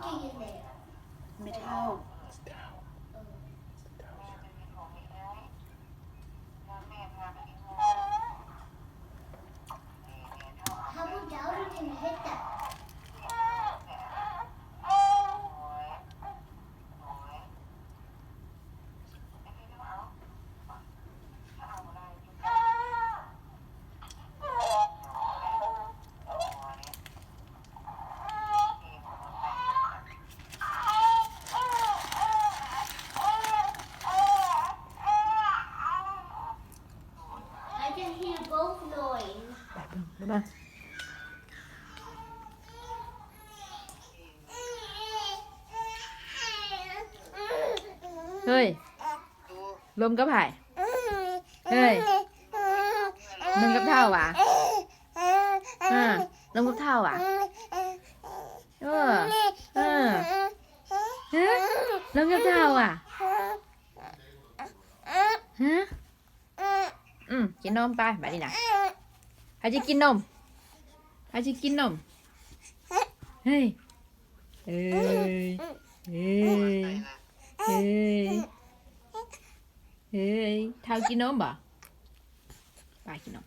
walking in there. ไม่เท่า How about Dowdy can hit that? I can hear both noise. ดูมาเฮ้ยลมกับไผ่เฮ้ยลมกับเท่าว่ะลมกับเท่าว่ะเออฮะลมกับเท่าว่ะฮะกินนมไปแบบนี้นะใครจะกินนมใครจะกินนมเฮ้ยเฮ้ยเฮ้ยเฮ้ยเฮ้ยเท่ากินนมบ่ไปกินนม